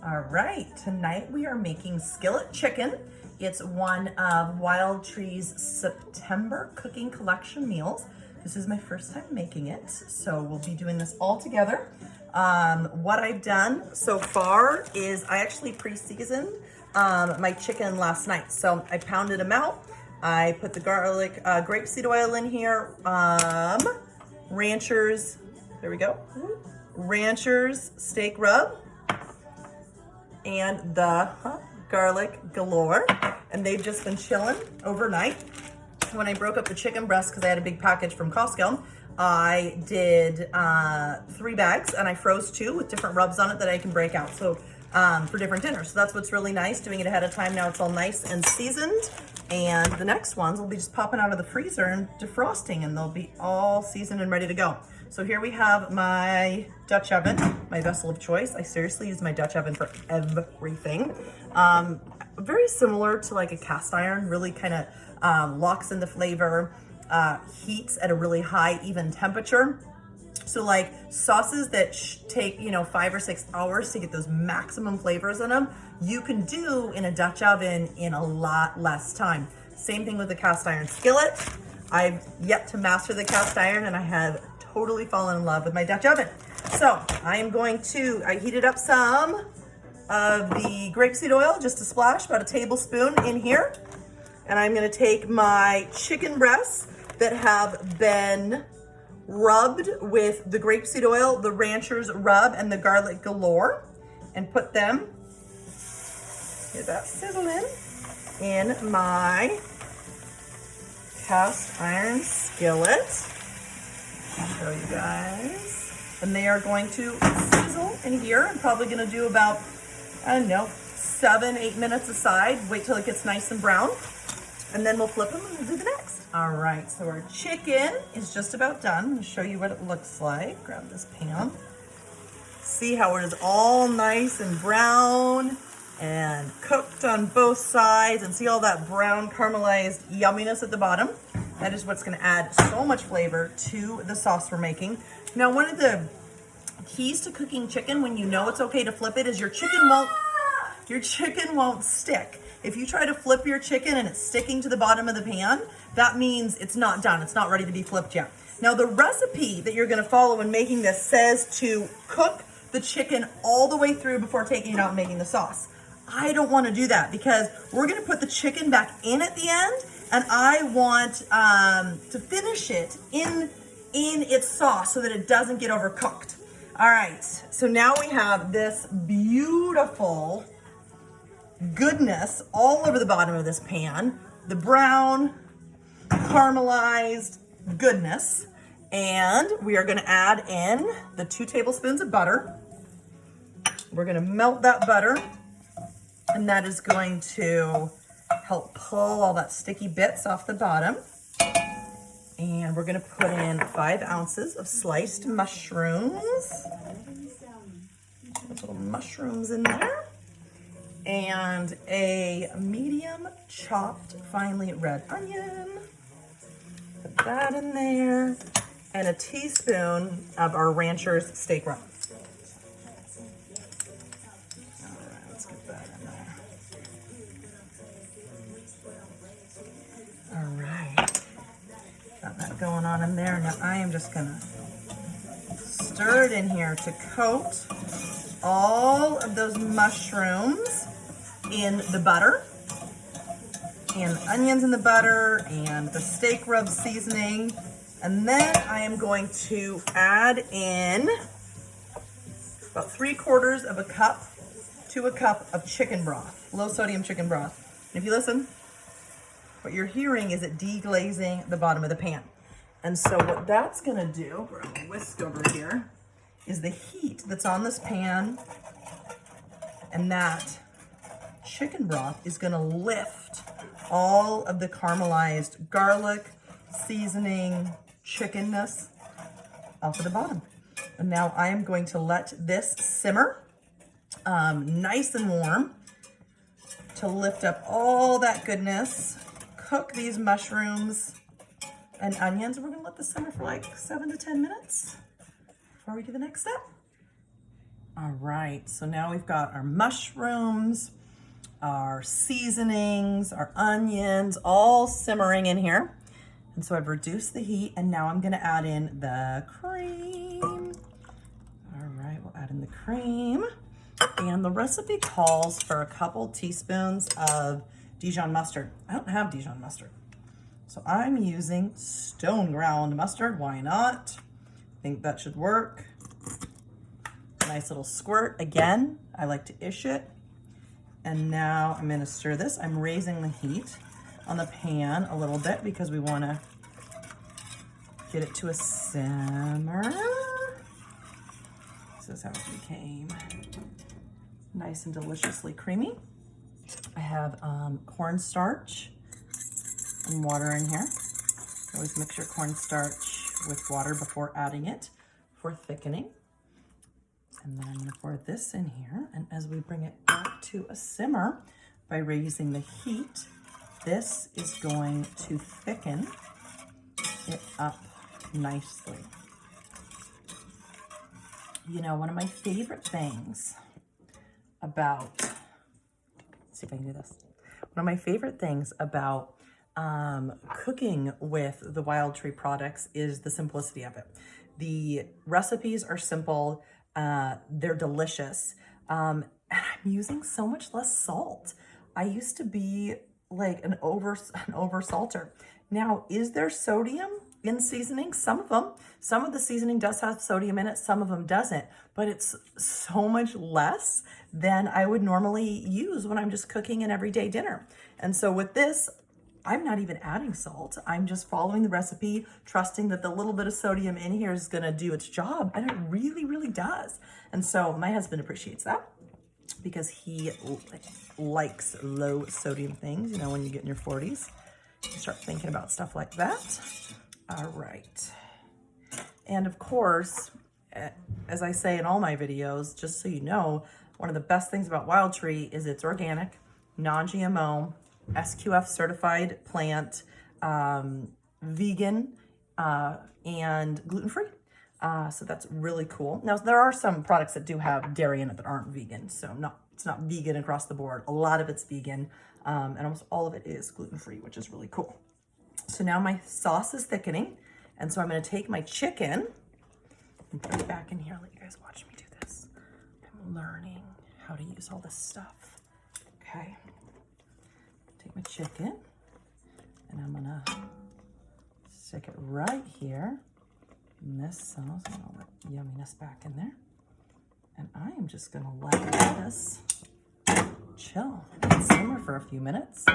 All right, tonight we are making skillet chicken. It's one of Wildtree's September cooking collection meals. This is my first time making it, so we'll be doing this all together. What I've done so far is I actually pre-seasoned my chicken last night. So I pounded them out. I put the garlic, grapeseed oil in here, Rancher's, there we go, Rancher's steak rub, and the garlic galore, and they've just been chilling overnight. When I broke up the chicken breast, because I had a big package from Costco, I did 3 bags, and I froze 2 with different rubs on it that I can break out, so for different dinners. So that's what's really nice, doing it ahead of time. Now it's all nice and seasoned, and the next ones will be just popping out of the freezer and defrosting, and they'll be all seasoned and ready to go. So here we have my Dutch oven, my vessel of choice. I seriously use my Dutch oven for everything. Very similar to like a cast iron, really kind of locks in the flavor, heats at a really high, even temperature. So like sauces that take, 5 or 6 hours to get those maximum flavors in them, you can do in a Dutch oven in a lot less time. Same thing with the cast iron skillet. I've yet to master the cast iron, and I have totally fallen in love with my Dutch oven. So I heated up some of the grapeseed oil, just a splash, about a tablespoon in here. And I'm gonna take my chicken breasts that have been rubbed with the grapeseed oil, the Rancher's rub, and the garlic galore, and put them, get that sizzling, in my cast iron skillet. I'll show you guys. And they are going to sizzle in here. I'm probably gonna do about, 7-8 minutes aside. Wait till it gets nice and brown. And then we'll flip them and we'll do the next. All right, so our chicken is just about done. I'm gonna show you what it looks like. Grab this pan. See how it is all nice and brown and cooked on both sides, and see all that brown caramelized yumminess at the bottom. That is what's gonna add so much flavor to the sauce we're making. Now, one of the keys to cooking chicken, when you know it's okay to flip it, is your chicken won't stick. If you try to flip your chicken and it's sticking to the bottom of the pan, that means it's not done. It's not ready to be flipped yet. Now, the recipe that you're gonna follow when making this says to cook the chicken all the way through before taking it out and making the sauce. I don't wanna do that because we're gonna put the chicken back in at the end, and I want to finish it in its sauce so that it doesn't get overcooked. All right, so now we have this beautiful goodness all over the bottom of this pan, the brown caramelized goodness, and we are gonna add in the 2 tablespoons of butter. We're gonna melt that butter, and that is going to help pull all that sticky bits off the bottom. And we're gonna put in 5 ounces of sliced mushrooms. Those little mushrooms in there. And a medium chopped finely red onion. Put that in there. And a teaspoon of our Rancher's steak rub. All right, let's get that in there. All right. Got that going on in there. Now I am just gonna stir it in here to coat all of those mushrooms in the butter, and the onions in the butter, and the steak rub seasoning. And then I am going to add in about 3/4 of a cup to a cup of chicken broth, low sodium chicken broth. And if you listen, what you're hearing is it deglazing the bottom of the pan. And so what that's gonna do, we're gonna whisk over here, is the heat that's on this pan, and that chicken broth is gonna lift all of the caramelized garlic, seasoning, chickenness off of the bottom. And now I am going to let this simmer nice and warm to lift up all that goodness. Cook these mushrooms and onions. We're gonna let this simmer for like 7 to 10 minutes before we do the next step. All right, so now we've got our mushrooms, our seasonings, our onions, all simmering in here. And so I've reduced the heat, and now I'm gonna add in the cream. All right, we'll add in the cream. And the recipe calls for a couple teaspoons of Dijon mustard. I don't have Dijon mustard, so I'm using stone ground mustard. Why not? I think that should work. Nice little squirt. Again, I like to ish it. And now I'm gonna stir this. I'm raising the heat on the pan a little bit because we wanna get it to a simmer. This is how it became nice and deliciously creamy. I have cornstarch and water in here. Always mix your cornstarch with water before adding it for thickening. And then I'm gonna pour this in here. And as we bring it back to a simmer by raising the heat, this is going to thicken it up nicely. You know, one of my favorite things about, let's see if I can do this. One of my favorite things about cooking with the Wildtree products is the simplicity of it. The recipes are simple, they're delicious, and I'm using so much less salt. I used to be like an over salter. Now, is there sodium in seasoning? Some of the seasoning does have sodium in it, some of them doesn't, but it's so much less than I would normally use when I'm just cooking an everyday dinner. And so with this, I'm not even adding salt. I'm just following the recipe, trusting that the little bit of sodium in here is gonna do its job, and it really, really does. And so my husband appreciates that because he likes low sodium things. You know, when you get in your 40s, you start thinking about stuff like that. All right. And of course, as I say in all my videos, just so you know, one of the best things about Wildtree is it's organic, non-GMO, SQF certified plant, vegan, and gluten-free. So that's really cool. Now, there are some products that do have dairy in it that aren't vegan, so it's not vegan across the board. A lot of it's vegan, and almost all of it is gluten-free, which is really cool. So now my sauce is thickening, and so I'm gonna take my chicken and put it back in here. I'll let you guys watch me do this. I'm learning how to use all this stuff. Okay. Take my chicken, and I'm gonna stick it right here in this sauce, and all that yumminess back in there. And I am just gonna let this chill and simmer for a few minutes.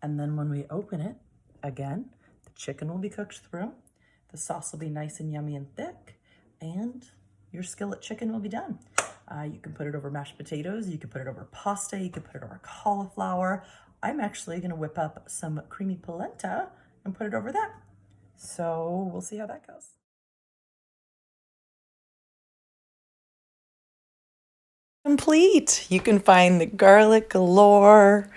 And then when we open it, again, the chicken will be cooked through, the sauce will be nice and yummy and thick, and your skillet chicken will be done. You can put it over mashed potatoes, you can put it over pasta, you can put it over cauliflower. I'm actually gonna whip up some creamy polenta and put it over that. So we'll see how that goes. Complete. You can find the garlic galore,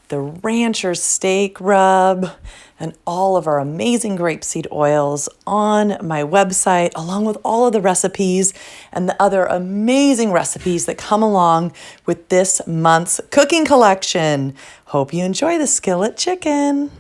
the rancher steak rub, and all of our amazing grapeseed oils on my website, along with all of the recipes and the other amazing recipes that come along with this month's cooking collection. Hope you enjoy the skillet chicken.